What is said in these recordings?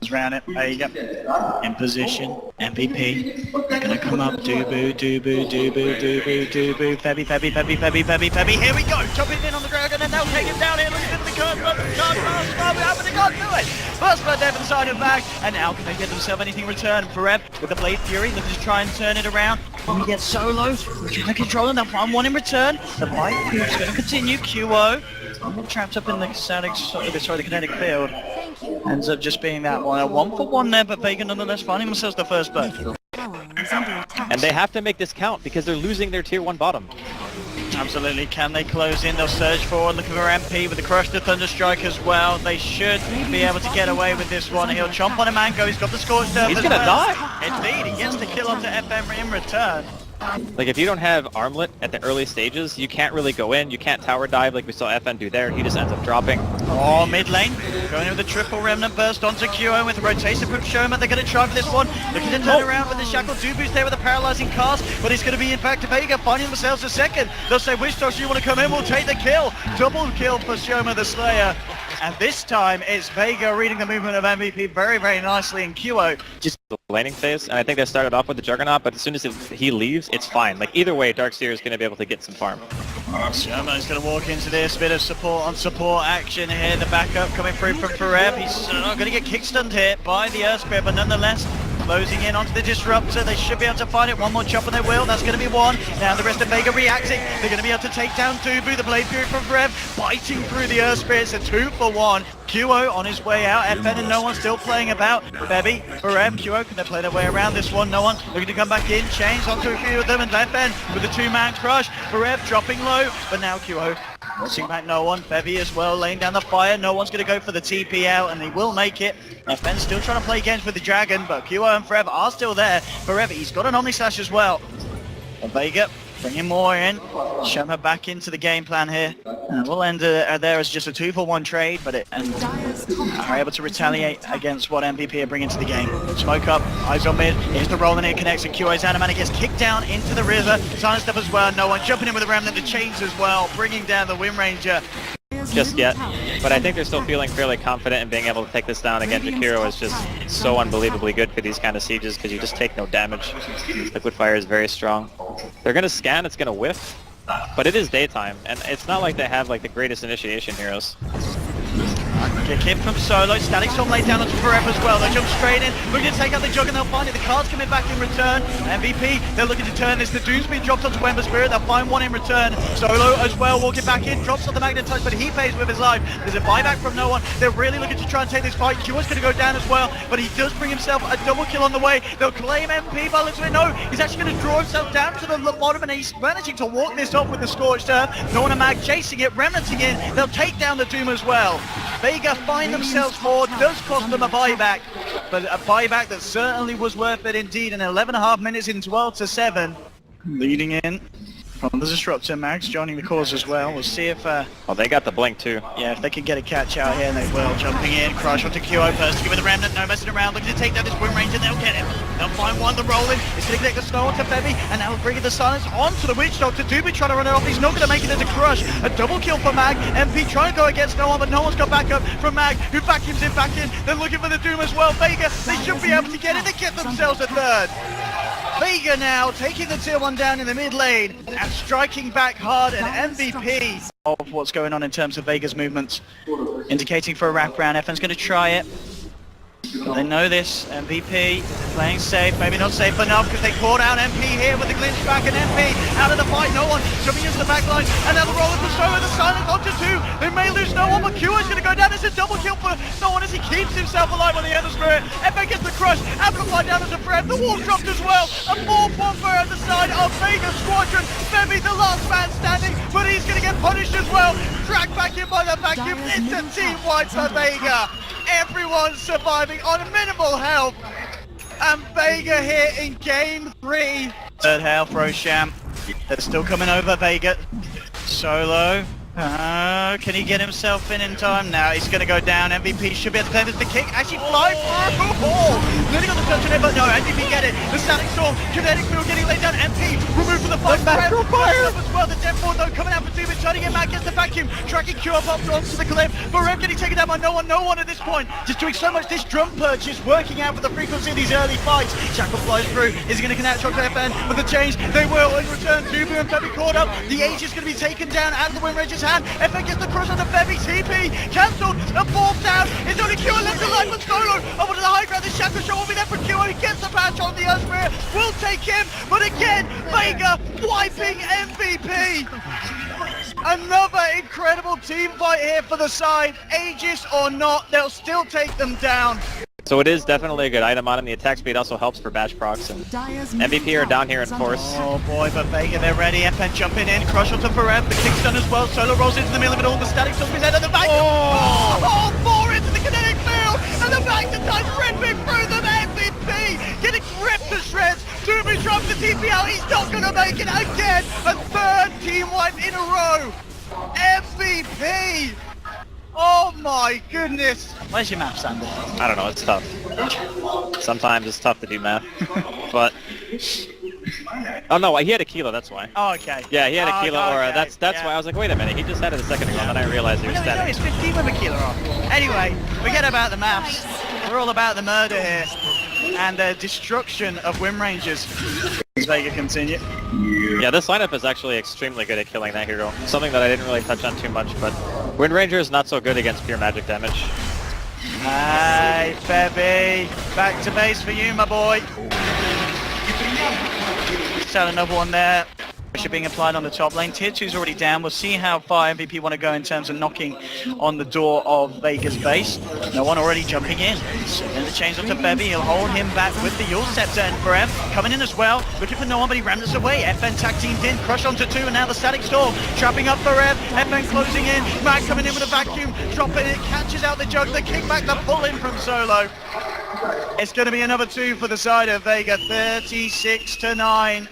Comes round it, Vega in position, MVP, gonna come up, Dubu, Febby, here we go, jumping in on the dragon and they'll take him down here, looking into the curve, but they can't do it! First blood there for the side of back, and now can they get themselves anything in return? Forev with the Blade Fury, looking to try and turn it around. When we get Solo, trying to control it, they'll find one in return. The fight is going to continue, QO. Trapped up in the the kinetic field. Ends up just being that one. A 1-for-1 there, but Vega nonetheless finding themselves the first blood. And they have to make this count because they're losing their tier 1 bottom. Absolutely. Can they close in? They'll surge forward, looking for MP with the Crush to Thunderstrike as well. They should be able to get away with this one. He'll chomp on a Mango. He's got the Scorched Earth. He's gonna die. Indeed, he gets the kill onto FM in return. Like, if you don't have Armlet at the early stages, you can't really go in, you can't tower dive like we saw FN do there, he just ends up dropping. Oh, mid lane, going in with a triple Remnant Burst onto QO with the rotation from Shoma. They're going to try for this one, looking to turn around with the Shackle. Dubu's there with a paralyzing cast, but he's going to be in fact Vega finding themselves a second. They'll say, Wishtosh, you want to come in, we'll take the kill. Double kill for Shoma the Slayer. And this time it's Vega reading the movement of MVP very, very nicely, and QO Just the laning phase, and I think they started off with the Juggernaut, but as soon as he leaves, it's fine. Like, either way, Darkseer is going to be able to get some farm. Shoma is going to walk into this, bit of support on support action here. The backup coming through from Forev. He's going to get kick-stunned here by the Earth Spirit, but nonetheless, closing in onto the Disruptor. They should be able to find it. One more chop and they will. That's going to be one. Now the rest of Vega reacting. They're going to be able to take down Dubu. The Blade Fury from Forev biting through the Earth Spirit. It's a 2-for-1. QO on his way out. FN and no one still playing about. Bebby, Forev, QO, can they play their way around this one? No one looking to come back in. Chains onto a few of them, and FN with the 2-man crush. Forev dropping low, but now QO watching back no one. Bevy as well, laying down the fire. No one's going to go for the TP out, and he will make it. FN's still trying to play games with the Dragon, but QO and Forev are still there. Forev, he's got an Omni Slash as well. And Vega bringing more in. Shoma back into the game plan here. And we'll end there as just a 2-for-1 trade, but are able to retaliate against what MVP are bringing to the game. Smoke up, eyes on mid. Here's the roll and it connects, and QO's Animanic gets kicked down into the river. Silent Step as well. No one jumping in with the Remnant, the chains as well, bringing down the Wind Ranger. Just yet, but I think they're still feeling fairly confident in being able to take this down. Again, Jakiro is just so unbelievably good for these kind of sieges because you just take no damage. Liquid Fire is very strong. They're going to scan, it's going to whiff, but it is daytime, and it's not like they have like the greatest initiation heroes. Kick in from Solo, Static Storm laid down onto Forev as well. They jump straight in, looking to take out the Jug and they'll find it. The card's coming back in return. MVP, they're looking to turn this. The Doomspeed drops onto Ember Spirit, they'll find one in return. Solo as well, walking back in, drops on the Magnet Touch, but he pays with his life. There's a buyback from no one. They're really looking to try and take this fight. QO's going to go down as well, but he does bring himself a double kill on the way. They'll claim MP by looks of it. No, he's actually going to draw himself down to the bottom, and he's managing to walk this off with the Scorched Earth. No one a Mag chasing it, remnanting in. They'll take down the Doom as well. Vega find themselves forward, does cost them a buyback, but a buyback that certainly was worth it indeed. And 11.5 minutes in 12-7. Leading in from the Disruptor, Mags joining the cause as well. We'll see if well, they got the blink too. Yeah, if they can get a catch out here, and they will. Jumping in, crush onto QO first to give it the Remnant, no messing around, looking to take down this Wind Ranger, they'll get him. They'll find one, the rolling, it's going to connect the Snow onto Bevy, and now bringing the Silence onto the Witch Doctor. Dubu trying to run it off, he's not going to make it as a crush. A double kill for Mag, MP trying to go against no one, but no one's got backup from Mag, who vacuums him back in. They're looking for the Doom as well. Vega, they should be able to get it, they get themselves a third. Vega now taking the tier 1 down in the mid lane and striking back hard, and MVP of what's going on in terms of Vega's movements, indicating for a wraparound. FN's going to try it. They know this. MVP playing safe, maybe not safe enough because they caught out MP here with the glitch back, and MP out of the fight. No one jumping into the back line, and now the roller for Solo, the Silence onto 2. They may lose no one, but QO is going to go down. It's a double kill for no one as he keeps himself alive on the Ender Spirit. FA gets the crush, amplified down as a Forev. The wall dropped as well. A 4-4 at the side of Vega Squadron. Bevy, the last man standing, but he's going to get punished as well. Dragged back in by the vacuum. It's a team wipe for Vega. Everyone's surviving on minimal health, and Vega here in game 3. Third health, Rosham. They're still coming over Vega. Solo. Can he get himself in time? Now he's going to go down. MVP should be able to play this. The kick actually fly through. Nearly got the touch on it, but no, MVP get it. The Static Storm, kinetic field getting laid down. MP removed from the fight. Back from fire as well. The Death Ball though coming out for Dubin turning it back, gets the vacuum, tracking Q up onto the cliff. Forever getting taken down by no one at this point. Just doing so much, this drum purge is working out for the frequency of these early fights. Shackle flies through, is he going to connect Shock to FN with the change? They will, in return, Dubin and Febby caught up. The Age is going to be taken down out of the Wind Ranger's hand. FN gets the crush on the Febby, TP cancelled, a fourth down. It's only Q left alive with Solo. Over to the high ground, the Shackle shot will be there for Q. He gets the patch on the Earthsphere, will take him, but again, Vega wiping MVP. Another incredible team fight here for the side. Aegis or not, they'll still take them down. So it is definitely a good item on him. The attack speed also helps for bash procs, and MVP are down here in force. Oh boy, but Vega, they're ready. FN jumping in, crush onto Forever, the kickstun as well. Solo rolls into the middle of it all. The static still be there at the back. Oh, four into the kinetic field, and the back to touch ripping through them. MVP getting ripped to shreds. Dubin drops the TP out. He's not going to make it again. A third team wipe in a row. MVP. Oh my goodness. Where's your map, Sander? I don't know, it's tough. Sometimes it's tough to do math, but... Oh no, he had a kilo, that's why. Oh, okay. Yeah, he had a kilo aura. Okay. That's why I was like, wait a minute, he just had it a second ago, and then I realized he was No, static. it's 15 with a kilo off. Anyway, forget about the maths. We're all about the murder here. And the destruction of Wind Rangers. Vega continue. Yeah, this lineup is actually extremely good at killing that hero. Something that I didn't really touch on too much, but Wind Ranger is not so good against pure magic damage. Hey, Febby. Back to base for you, my boy. Just had another one there. Pressure being applied on the top lane. Tier 2's already down. We'll see how far MVP want to go in terms of knocking on the door of Vega's base. No one already jumping in. So then the chains onto Febby. He'll hold him back with the Yule Scepter, and Forev coming in as well. Looking for no one, but he ramps away. FN tag teamed in. Crush onto 2, and now the static storm. Trapping up Forev. FN closing in. Mac coming in with a vacuum. Dropping it. Catches out the jug. The kickback. The pull in from Solo. It's going to be another 2 for the side of Vega. 36-9.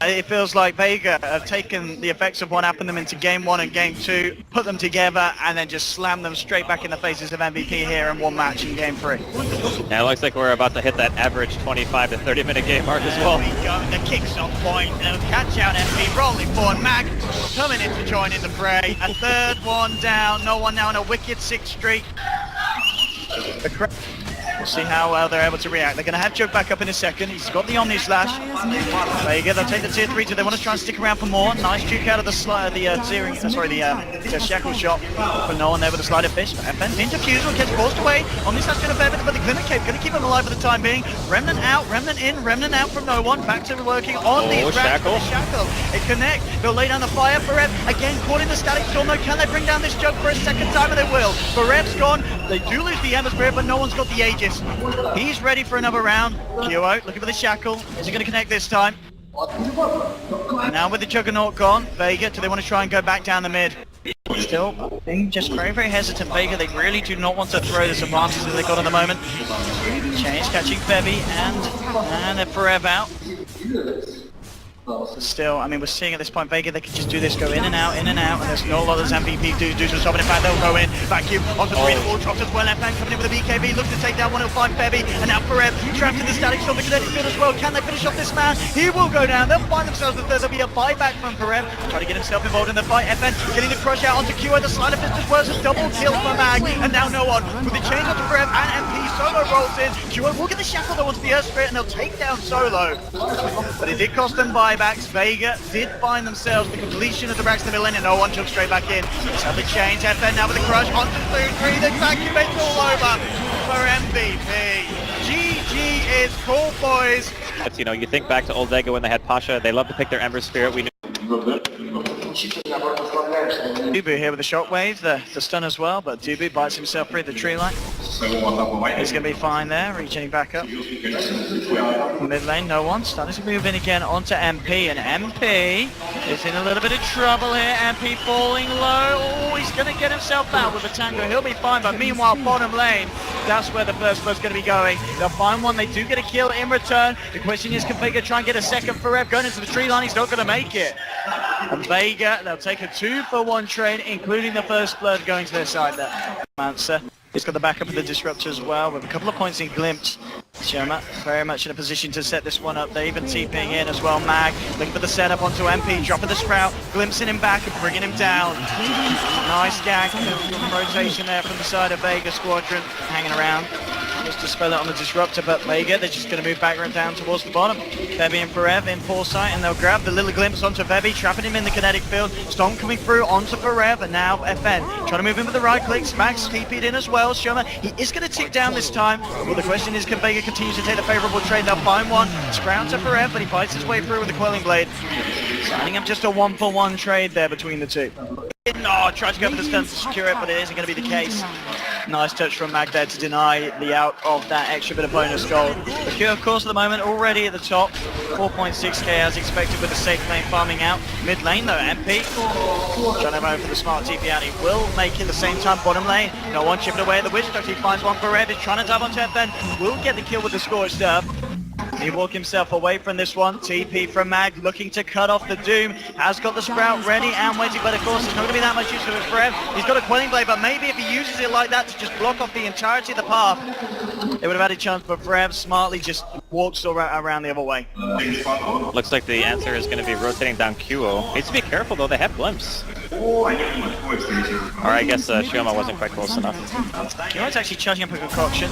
It feels like Vega have taken the effects of what happened to them into Game 1 and Game 2, put them together, and then just slam them straight back in the faces of MVP here in one match in Game 3. Yeah, it looks like we're about to hit that average 25 to 30 minute game mark as well. There we go, the kick's on point, and catch out MP, rolling forward, Mag coming in to join in the fray. A third one down, no one now on a wicked 6 streak. We'll see how well they're able to react. They're going to have Jug back up in a second. He's got the Omni Slash. Vega, they'll take the tier 3 2. They want to try and stick around for more. Nice juke out of the Shackle shot. But no one there with the Slider Fish. FN into Fusel, gets forced away. Omni Slash going to fair bit, but the Glimmer Cape going to keep him alive for the time being. Remnant out, Remnant in, Remnant out from no one. Back to working on the Shackle. It connect. They'll lay down the fire. Forev again caught in the static storm. No, can they bring down this Jug for a second time? And they will. Forev's gone. They do lose the Ember Spirit, but no one's got the Aegis. He's ready for another round. QO looking for the Shackle. Is he going to connect this time? Now with the Juggernaut gone, Vega, do they want to try and go back down the mid? Still being just very, very hesitant. Vega, they really do not want to throw this advantage that they got at the moment. Change catching Febby and they're forever out. Still, I mean, we're seeing at this point Vega, they can just do this, go in and out, and there's not a lot of this MVP do to stop it. In fact, they'll go in, vacuum onto 3, the wall drops as well. FN coming in with a BKB, looks to take down 105 Febby, and now Forev trapped in the static storm, the kinetic field as well. Can they finish off this man? He will go down, they'll find themselves the third. There'll be a buyback from Forev, trying to get himself involved in the fight. FN getting the crush out onto QO, the Slider Fist as well as a double kill for Mag, and now no one. With the change onto Forev and MP, Solo rolls in. QO will get the Shackle though onto the Earth Spirit, and they'll take down Solo. But it did cost them buybacks. Vega did find themselves the completion of the racks in the middle lane, and no one took straight back in. So the change, FN now with the crush onto 2-3, the vacuum it's all over for MVP. GG is cool, boys. But, you know, you think back to old Vega when they had Pasha, they love to pick their Ember Spirit. We knew Dubu here with the shockwave, the stun as well, but Dubu bites himself free at the tree line. He's going to be fine there, reaching back up. Mid lane, no one. Starting to move in again onto MP, and MP is in a little bit of trouble here. MP falling low. Oh, he's going to get himself out with a tango. He'll be fine, but meanwhile, bottom lane, that's where the first blood's going to be going. They'll find one. They do get a kill in return. The question is, can Vega try and get a second for Rev? Going into the tree line, he's not going to make it. And Vega, they'll take a 2-for-1 trade, including the first blood going to their side there. Answer. He's got the backup of the Disruptor as well, with a couple of points in Glimpse. Shoma very much in a position to set this one up. They're even TPing in as well. Mag looking for the setup onto MP, dropping the Sprout, glimpsing him back and bringing him down. Nice gag rotation there from the side of Vega Squadron, hanging around just to spell it on the disruptor, but Vega, they're just going to move back right down towards the bottom. Vebi and Forev in foresight, and they'll grab the little glimpse onto Vebi, trapping him in the kinetic field. Storm coming through onto Forev, and now FN trying to move in with the right clicks. Max TP'd in as well. Shoma, he is going to tick down this time. Well, the question is, can Vega continue to take the favourable trade? They'll find one. Sprout to Forev, but he fights his way through with the Quelling Blade. Signing up just a 1-for-1 trade there between the two. No, tried to go for the stun to secure it, but it isn't going to be the case. Nice touch from Mag there to deny the out of that extra bit of bonus gold. The Q, of course, at the moment already at the top. 4.6k as expected with the safe lane farming out. Mid lane though, MP trying to go for the smart TP out. He will make it the same time bottom lane. No one chipping away at the Witch Doctor. He finds one for Red. He's trying to dive onto FN. Will get the kill with the scorched earth. He walked himself away from this one. TP from Mag, looking to cut off the Doom. Has got the Sprout ready and waiting, but of course there's not going to be that much use of it for him. He's got a Quelling Blade, but maybe if he uses it like that to just block off the entirety of the path, they would have had a chance, but Forev smartly just walks around the other way. Looks like the answer is going to be rotating down QO. Needs to be careful though, they have glimpse. Or I guess Shoma wasn't quite close enough. QO's actually charging up a concoction.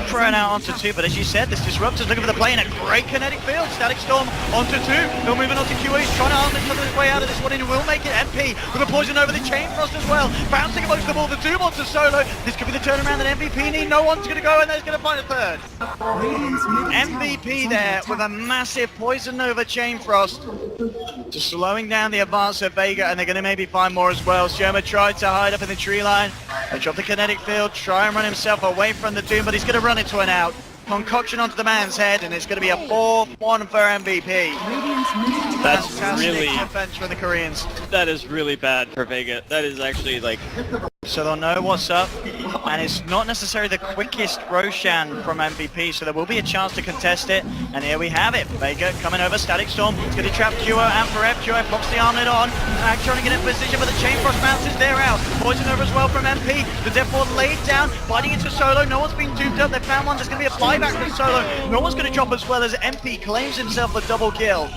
Throwing out onto 2, but as you said, this Disruptor's looking for the play in a great kinetic field. Static Storm onto 2. They're moving on to QO. He's trying to arm his way out of this one, and he will make it. MP with a poison over the Chain Frost as well. Bouncing amongst the ball, the Doom onto Solo. This could be the turnaround that MVP need. No one's going to go, and there's going to find a third. MVP there with a massive poison over Chain Frost. Just slowing down the advance of Vega, and they're going to maybe find more as well. Shoma tried to hide up in the tree line. They drop the kinetic field, try and run himself away from the Doom, but he's going to run into an out. Concoction onto the man's head, and it's going to be a 4-1 for MVP. That's Fantastic really defense from the Koreans. That is really bad for Vega. That is actually like... So they'll know what's up, and it's not necessarily the quickest Roshan from MVP, so there will be a chance to contest it, and here we have it. Vega coming over, Static Storm, it's going to trap QO and Forev. QO blocks the armlet on, Mag trying to get in position, but the Chain Frost bounces there out. Poison over as well from MP, the Death Ward laid down, biting into Solo, no one's been doomed up, they found one, there's going to be a buyback from Solo, no one's going to drop as well as MP claims himself a double kill.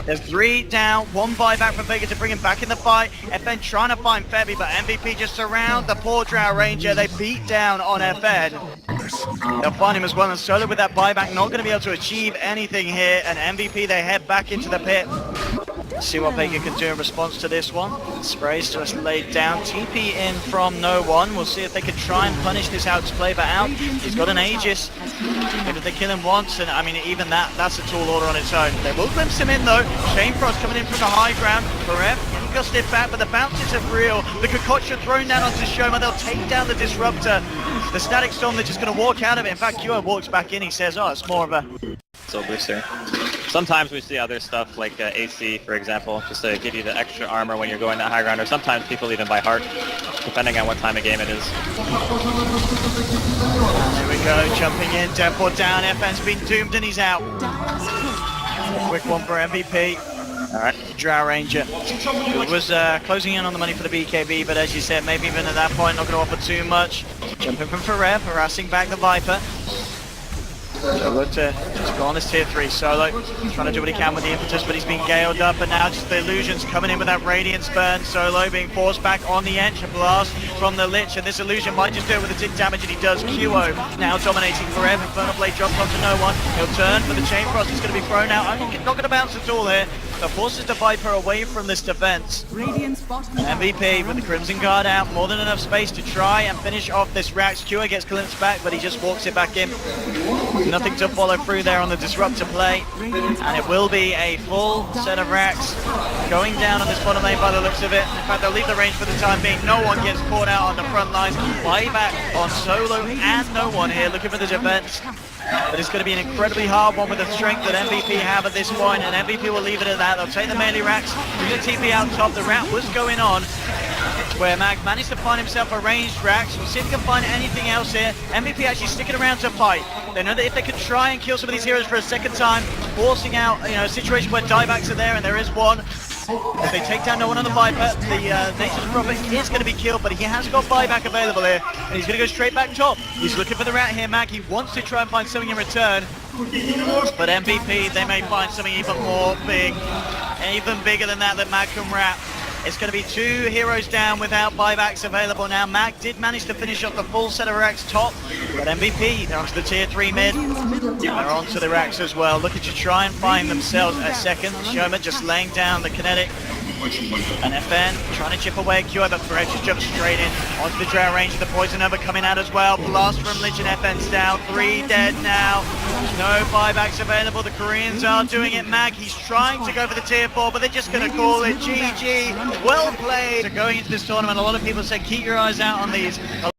There's 3 down, 1 buyback from Vega to bring him back in the fight. FN trying to find Febby, but MVP just surround the poor Drow Ranger. They beat down on FN. They'll find him as well, and Solo with that buyback not going to be able to achieve anything here. And MVP, they head back into the pit. See what Vega can do in response to this one. Sprays just laid down. TP in from no one. We'll see if they can try and punish this outplay, but out. He's got an Aegis. Maybe they kill him once, and I mean, even that's a tall order on its own. They will glimpse him in though. Chain Frost coming in from the high ground. Forev getting gusted back, but the bounces are real. The concoction thrown down onto Shoma. They'll take down the Disruptor. The Static Storm, they're just going to walk out of it. In fact, QO walks back in. He says, oh, it's more of a... So booster. Sometimes we see other stuff like AC, for example, just to give you the extra armor when you're going that high ground, or sometimes people even by heart, depending on what time of game it is. There we go, jumping in, Death Ward down, FN's been doomed and he's out. Quick one for MVP. Alright, Drow Ranger. It was closing in on the money for the BKB, but as you said, maybe even at that point, not going to offer too much. Jumping from Forev, harassing back the Viper. So look to just go on this tier 3 Solo, trying to do what he can with the impetus, but he's been galed up, and now just the illusions coming in with that Radiance burn. Solo being forced back on the edge, a blast from the Lich, and this illusion might just do it with the tick damage, and he does. QO now dominating Forever. Infernal Blade drops onto no one. He'll turn for the Chain Frost, he's going to be thrown out. Not going to bounce at all here. So forces the Viper away from this defense. MVP with the Crimson Guard out, more than enough space to try and finish off this Rax. QO gets glimpsed back, but he just walks it back in. Nothing to follow through there on the Disruptor play, and it will be a full set of racks going down on this bottom lane by the looks of it. In fact, they'll leave the range for the time being. No one gets caught out on the front lines. Buyback on Solo and no one here looking for the defense. But it's going to be an incredibly hard one with the strength that MVP have at this point, and MVP will leave it at that. They'll take the melee racks, do the TP out top. The rout was going on, where Mag managed to find himself a ranged racks. We'll see if he can find anything else here. MVP actually sticking around to fight. They know that if they can try and kill some of these heroes for a second time, forcing out, a situation where diebacks are there, and there is one. If they take down no one on the Viper, the Nature's Prophet is going to be killed, but he has got buyback available here, and he's going to go straight back top. He's looking for the rat here, Mac. He wants to try and find something in return, but MVP, they may find something even more big, even bigger than that Mac can wrap. It's going to be 2 heroes down without buybacks available now. Mac did manage to finish off the full set of racks top, but MVP, they're onto the tier 3 mid. They're onto the racks as well, looking to try and find themselves a second. Showman just laying down the kinetic. And FN trying to chip away Q, but Ferret just jumps straight in onto the drow range of the Poison Over coming out as well. Blast from Lich and FN's down, 3 dead now. No buybacks available, the Koreans are doing it. Mag, he's trying to go for the tier 4, but they're just going to call it GG. Well played. So going into this tournament, a lot of people said keep your eyes out on these. A